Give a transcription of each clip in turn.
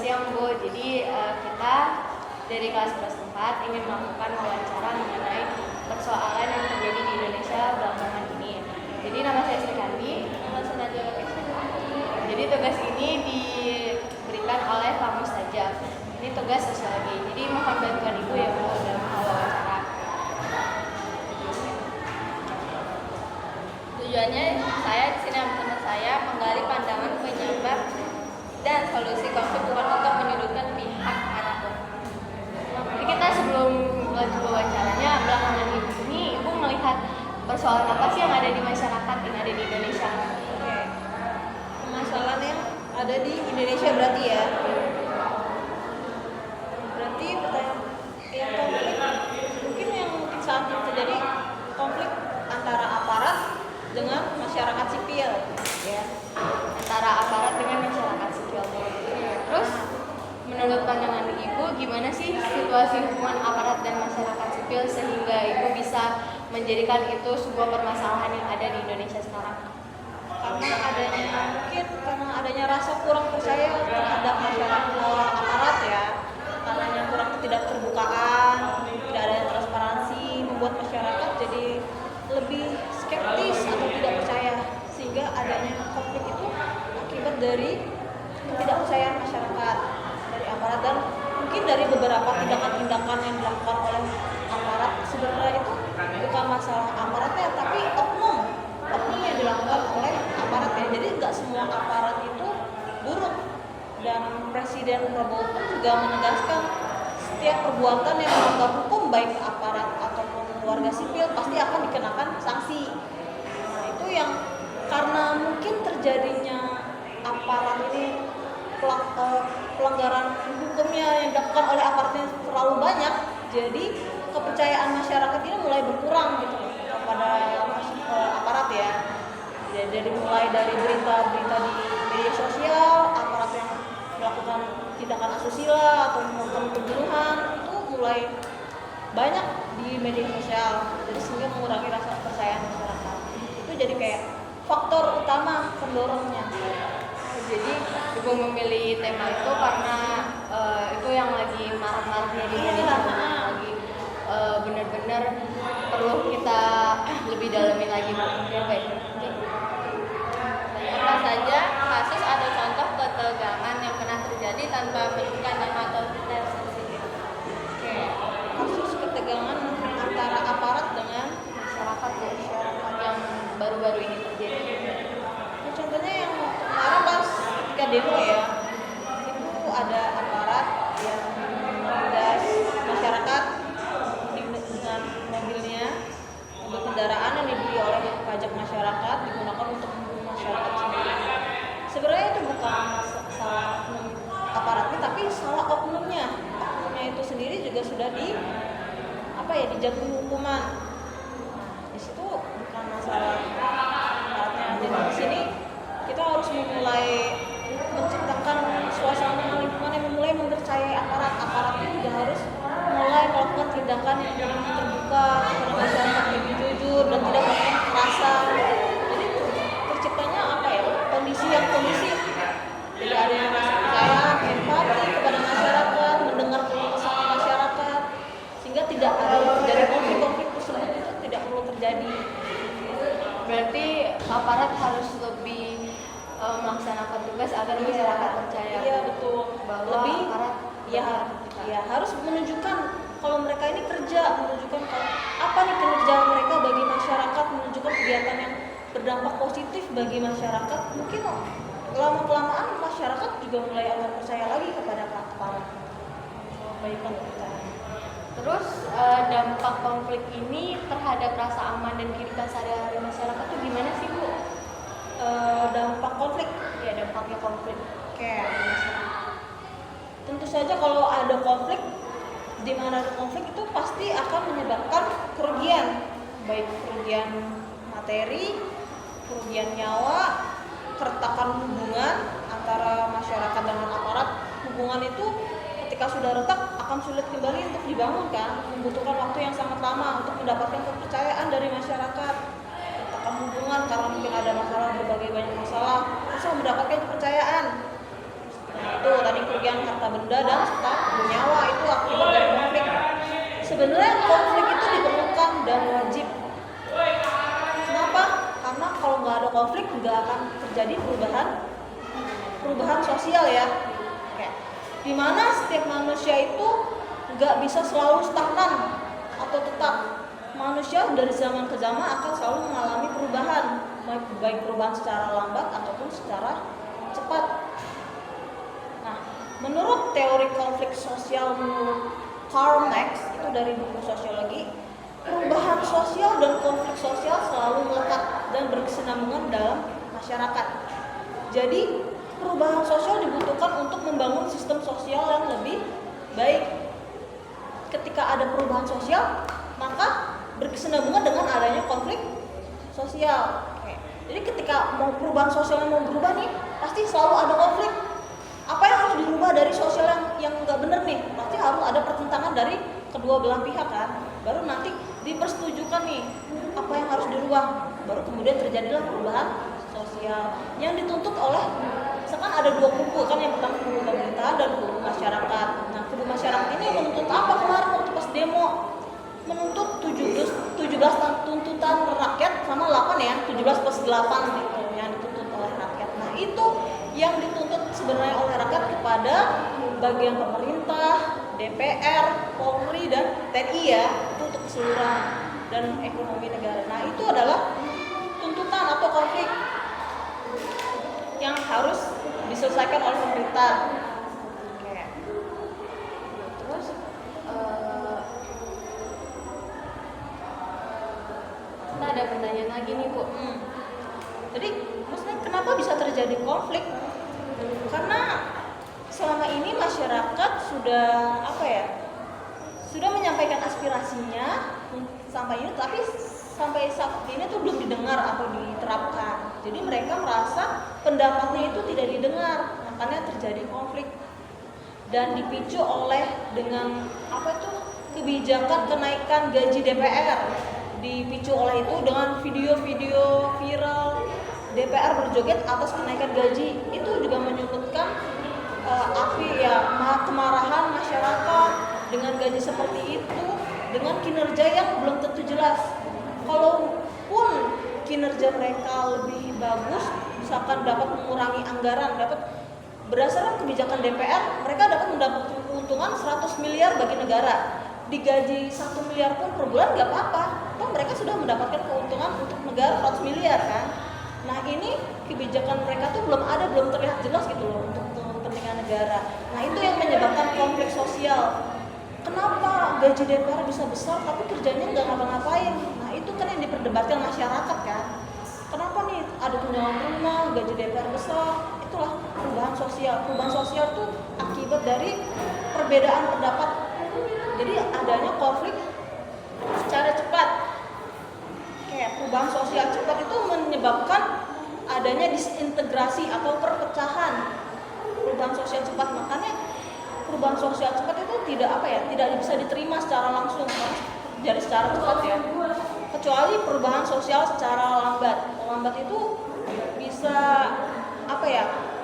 siang Bu. Jadi kita dari kelas 4 ingin melakukan wawancara mengenai persoalan yang terjadi di Indonesia belakangan ini. Jadi nama saya Sri Kandi. Jadi tugas ini diberikan oleh Pak Mustajab. Ini tugas sosiologi. Jadi mohon bantuan Ibu ya Bu dalam hal wawancara. Tujuannya saya di sini sama teman saya menggali pandangan penyebab dan solusi konflik, bukan untuk menyudutkan pihak manapun. Jadi kita sebelum lanjut wawancaranya, belakangan ini Ibu melihat persoalan apa sih yang ada di masyarakat yang ada di Indonesia? Oke. Permasalahan yang ada di Indonesia berarti ya. Berarti pertanyaan yang konflik mungkin saat ini terjadi konflik antara aparat dengan masyarakat sipil ya. Antara aparat dengan masyarakat sipil. Terus menurut pandangan Ibu gimana sih situasi hubungan aparat dan masyarakat sipil sehingga Ibu bisa menjadikan itu sebuah permasalahan yang ada di Indonesia sekarang? Karena adanya rasa kurang percaya terhadap masyarakat aparat ya, karena kurang ketidakterbukaan, tidak adanya transparansi membuat masyarakat jadi lebih skeptis atau tidak percaya, sehingga adanya konflik itu akibat dari ketidakpercayaan masyarakat dari aparat, dan mungkin dari beberapa tindakan-tindakan yang dilakukan oleh aparat. Sebenarnya itu bukan masalah aparatnya, tapi oknum yang dilakukan oleh aparat ya. Jadi nggak semua aparat itu buruk, dan Presiden Prabowo pun juga menegaskan setiap perbuatan yang melanggar hukum baik aparat ataupun warga sipil pasti akan dikenakan sanksi. Nah, itu yang karena mungkin terjadinya aparat ini pelanggaran hukumnya yang dilakukan oleh aparatnya terlalu banyak, jadi kepercayaan masyarakat ini mulai berkurang gitu kepada aparat ya. Jadi mulai dari berita-berita di media sosial, aparat yang melakukan tindakan asusila atau melakukan pembunuhan itu mulai banyak di media sosial, jadi sehingga mengurangi rasa kepercayaan masyarakat. Itu jadi kayak faktor utama pendorongnya. Jadi Ibu memilih tema itu karena itu yang lagi marak-maraknya di Indonesia, lagi benar-benar perlu kita lebih dalamin lagi. Baik. Apa saja kasus atau contoh ketegangan yang pernah terjadi tanpa menyebutkan nama atau detail sensitif? Oke. Kasus ketegangan antara aparat dengan masyarakat yang baru-baru ini terjadi. Nah, contohnya yang kemarin pas ketika demo ya, itu ada aparat yang menggas masyarakat dengan mobilnya, mobil kendaraan yang dibeli oleh pajak masyarakat digunakan untuk membunuh masyarakat sendiri. Sebenarnya itu bukan salah aparatnya, tapi salah oknumnya. Oknumnya itu sendiri juga sudah dijatuhi hukuman. Nah, di situ bukan masalah aparatnya. Jadi di sini kita harus memulai menciptakan suasana lingkungan yang mulai mempercayai aparat. Aparatnya juga harus mulai melakukan tindakan yang lebih terbuka kepada masyarakat, lebih jujur dan tidak melakukan kekerasan. Jadi terciptanya kondisi jadi ada yang rasa percaya, empati kepada masyarakat, mendengar keluh kesah masyarakat, sehingga tidak ada terjadi konflik-konflik tersebut, itu tidak perlu terjadi. Berarti aparat harus lebih melaksanakan tugas agar masyarakat percaya. Iya betul. Bahwa lebih aparat harus menunjukkan kalau mereka ini kerja, menunjukkan apa nih kinerja mereka bagi masyarakat, menunjukkan kegiatan yang berdampak positif bagi masyarakat. Mungkin lama-kelamaan masyarakat juga mulai akan percaya lagi kepada aparat. Kebaikan kita. Terus dampak konflik ini terhadap rasa aman dan kehidupan sehari-hari masyarakat itu gimana sih Bu? Dampak konflik? Ya, dampaknya konflik. Kayak tentu saja kalau ada konflik, di mana ada konflik itu pasti akan menyebabkan kerugian, baik kerugian materi, kerugian nyawa, keretakan hubungan antara masyarakat dengan aparat. Hubungan itu ketika sudah retak akan sulit kembali untuk dibangun kan, membutuhkan waktu yang sangat lama untuk mendapatkan kepercayaan dari masyarakat. Keretakan hubungan karena mungkin ada masalah, berbagai banyak masalah, susah mendapatkan kepercayaan. Nah, itu tadi kerugian kerugian harta benda dan serta nyawa itu akibat dari konflik. Sebenarnya konflik itu diperlukan dan wajib. Kenapa? Karena kalau nggak ada konflik nggak akan terjadi perubahan sosial ya. Oke. Dimana setiap manusia itu nggak bisa selalu stagnan atau tetap. Manusia dari zaman ke zaman akan selalu mengalami perubahan, baik perubahan secara lambat ataupun secara cepat. Nah, menurut teori konflik sosial menurut Karl Marx itu dari buku sosiologi, perubahan sosial dan konflik sosial selalu melekat dan berkesinambungan dalam masyarakat. Jadi, perubahan sosial dibutuhkan untuk membangun sistem sosial yang lebih baik. Ketika ada perubahan sosial, maka berkesinambungan dengan adanya konflik sosial. Oke. Jadi ketika mau perubahan sosial yang mau berubah nih, pasti selalu ada konflik. Apa yang harus dirubah dari sosial yang nggak benar nih? Pasti harus ada pertentangan dari kedua belah pihak kan. Baru nanti dipersetujukan nih apa yang harus dirubah. Baru kemudian terjadilah perubahan sosial yang dituntut oleh, misalkan ada dua kubu kan, yang pertama kubu pemerintah dan kubu masyarakat. Nah, kubu masyarakat ini menuntut apa kemarin waktu pas demo? Menuntut 17 tuntutan rakyat sama 8 ya, 17 plus 8 gitu yang dituntut oleh rakyat. Nah, itu yang dituntut sebenarnya oleh rakyat kepada bagian pemerintah, DPR, Polri dan TNI ya, itu untuk keseluruhan dan ekonomi negara. Nah, itu adalah tuntutan atau konflik yang harus diselesaikan oleh pemerintah. Oke. Terus Kita ada pertanyaan lagi nih Bu. Jadi maksudnya kenapa bisa terjadi konflik? Karena selama ini masyarakat sudah sudah menyampaikan aspirasinya sampai ini, tapi sampai saat ini tuh belum didengar atau diterapkan. Jadi mereka merasa pendapatnya itu tidak didengar, makanya terjadi konflik dan dipicu oleh dengan kebijakan kenaikan gaji DPR. Dipicu oleh itu dengan video-video viral DPR berjoget atas kenaikan gaji, itu juga menyebutkan kemarahan masyarakat dengan gaji seperti itu, dengan kinerja yang belum tentu jelas. Kalaupun kinerja mereka lebih bagus, misalkan dapat mengurangi anggaran, berdasarkan kebijakan DPR, mereka dapat mendapatkan keuntungan 100 miliar bagi negara. Digaji 1 miliar pun per bulan nggak apa-apa, toh mereka sudah mendapatkan keuntungan untuk negara 100 miliar kan. Nah, ini kebijakan mereka tuh belum terlihat jelas gitu loh untuk kepentingan negara. Nah, itu yang menyebabkan konflik sosial. Kenapa gaji DPR bisa besar tapi kerjanya nggak ngapa-ngapain? Nah, itu kan yang diperdebatkan masyarakat kan. Kenapa nih ada tunjangan rumah, gaji DPR besar? Itulah perubahan sosial. Perubahan sosial tuh akibat dari perbedaan pendapat. Jadi adanya konflik secara cepat. Kayak perubahan sosial cepat itu menyebabkan adanya disintegrasi atau perpecahan. Perubahan sosial cepat, makanya perubahan sosial cepat itu tidak bisa diterima secara langsung, jadi secara cepat ya. Kecuali perubahan sosial secara lambat. Lambat itu bisa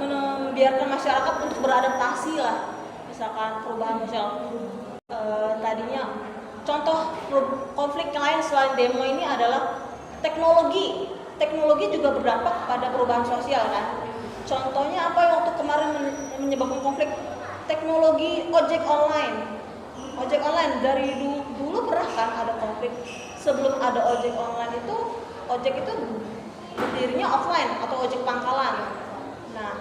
membiarkan masyarakat untuk beradaptasi lah. Misalkan perubahan sosial tadinya, contoh konflik yang lain selain demo ini adalah teknologi. Teknologi juga berdampak pada perubahan sosial kan. Contohnya apa yang waktu kemarin menyebabkan konflik? Teknologi ojek online. Ojek online dari dulu pernah kan ada konflik. Sebelum ada ojek online itu, ojek itu berdirinya offline atau ojek pangkalan. Nah,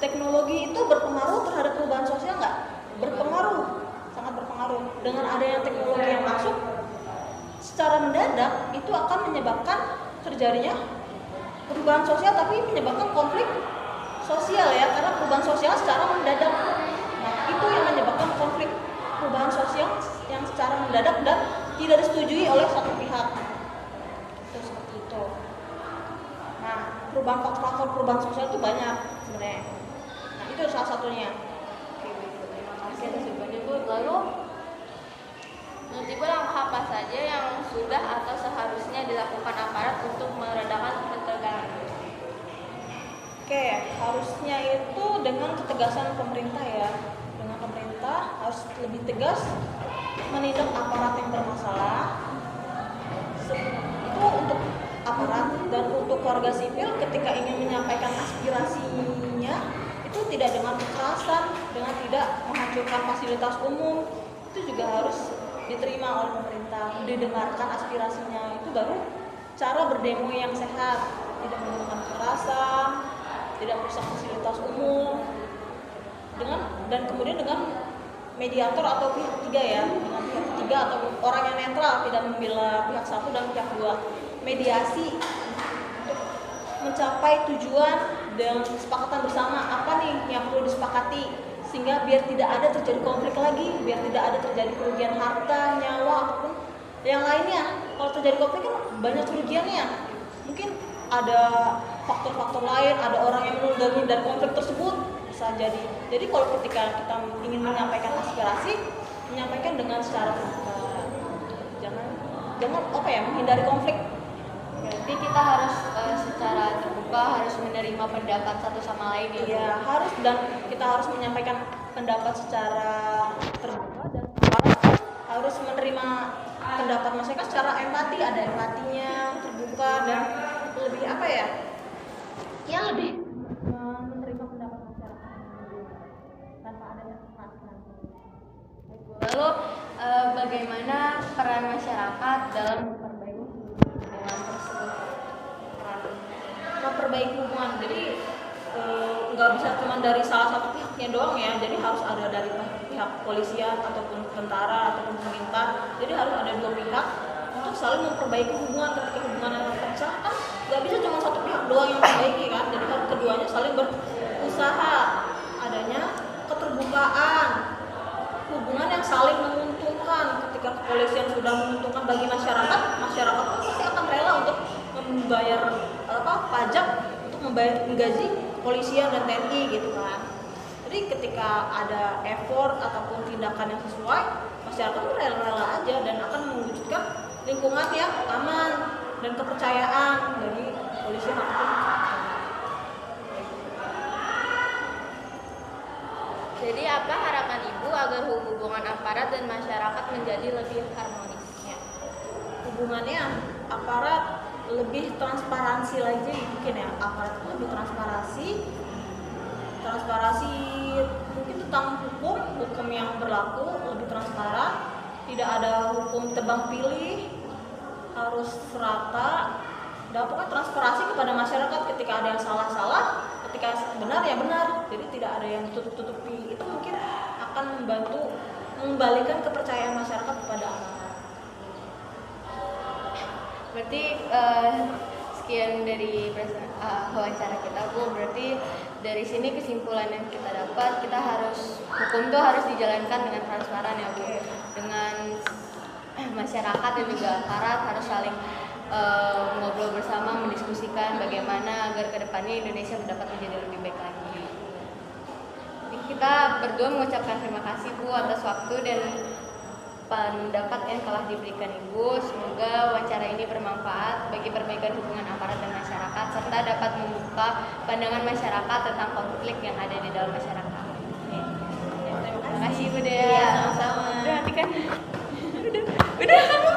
teknologi itu berpengaruh terhadap perubahan sosial nggak? Berpengaruh, sangat berpengaruh. Dengan adanya teknologi yang masuk secara mendadak, itu akan menyebabkan terjadinya perubahan sosial, tapi menyebabkan konflik sosial ya, karena perubahan sosial secara mendadak. Nah, itu yang menyebabkan konflik perubahan sosial yang secara mendadak dan tidak disetujui oleh satu pihak. Itu seperti itu. Nah, faktor perubahan sosial itu banyak sebenarnya. Nah, itu salah satunya. Oke, sebenarnya Bu. Lalu menurut Ibu langkah apa saja yang sudah atau seharusnya dilakukan aparat untuk meredakan ketegangan? Oke, harusnya itu dengan ketegasan pemerintah ya. lebih tegas menindak aparat yang bermasalah. Itu untuk aparat, dan untuk warga sipil ketika ingin menyampaikan aspirasinya itu tidak dengan kekerasan, dengan tidak menghancurkan fasilitas umum, itu juga harus diterima oleh pemerintah, didengarkan aspirasinya. Itu baru cara berdemo yang sehat, tidak menggunakan kekerasan, tidak merusak fasilitas umum, dan kemudian dengan mediator atau pihak ketiga ya, dengan pihak ketiga atau orang yang netral, tidak membela pihak satu dan pihak dua, mediasi untuk mencapai tujuan dan kesepakatan bersama apa nih yang perlu disepakati, sehingga biar tidak ada terjadi konflik lagi, biar tidak ada terjadi kerugian harta, nyawa ataupun yang lainnya. Kalau terjadi konflik kan banyak kerugiannya, mungkin ada faktor-faktor lain, ada orang yang menunggangi dari konflik tersebut, bisa jadi. Jadi kalau ketika kita ingin menyampaikan aspirasi, menyampaikan dengan secara terbuka, jangan apa ya, menghindari konflik. Berarti kita harus secara terbuka harus menerima pendapat satu sama lain ya. Iya, harus, dan kita harus menyampaikan pendapat secara terbuka, dan aparat harus menerima pendapat masyarakat secara empati, ada empatinya, terbuka, dan lebih apa ya? Ya lebih menerima pendapat masyarakat tanpa adanya kekerasan. Lalu bagaimana peran masyarakat dalam memperbaiki hubungan tersebut? Memperbaiki hubungan, jadi nggak bisa cuma dari salah satu pihaknya doang ya, jadi harus ada dari pihak polisian ataupun tentara ataupun pemerintah, jadi harus ada dua pihak untuk saling memperbaiki hubungan. Ketika hubungan yang terpecah kan nggak bisa cuma satu pihak doang yang memperbaiki kan, jadi harus keduanya saling berusaha, adanya keterbukaan, hubungan yang saling menguntungkan. Ketika kepolisian sudah menguntungkan bagi masyarakat, masyarakat pun pasti akan rela untuk membayar pajak untuk menggaji kepolisian dan TNI gitu kan. Jadi ketika ada effort ataupun tindakan yang sesuai, masyarakat pun rela-rela aja dan akan mewujudkan lingkungan yang aman dan kepercayaan bagi kepolisian ataupun Jadi apa harapan Ibu agar hubungan aparat dan masyarakat menjadi lebih harmonis? ya. Hubungannya aparat lebih transparansi lagi mungkin ya, aparat itu lebih transparansi mungkin tentang hukum yang berlaku lebih transparan, tidak ada hukum tebang pilih, harus serata, dan pokoknya transparansi kepada masyarakat. Ketika ada yang salah, ketika benar ya benar, jadi tidak ada yang tutup-tutupi. Itu mungkin akan membantu mengembalikan kepercayaan masyarakat kepada aparat. Berarti sekian dari wawancara kita, Bu. Berarti dari sini kesimpulan yang kita dapat, kita hukum itu harus dijalankan dengan transparan ya, Bu. Dengan masyarakat dan juga aparat harus saling ngobrol bersama, mendiskusikan bagaimana agar kedepannya Indonesia mendapat menjadi lebih baik lagi. Kita berdua mengucapkan terima kasih, Bu, atas waktu dan pendapat yang telah diberikan Ibu. Semoga wawancara ini bermanfaat bagi perbaikan hubungan aparat dan masyarakat, serta dapat membuka pandangan masyarakat tentang konflik yang ada di dalam masyarakat. Terima Terima kasih, Bu Dea. Iya, sama-sama. Udah, mati kan? Udah kamu.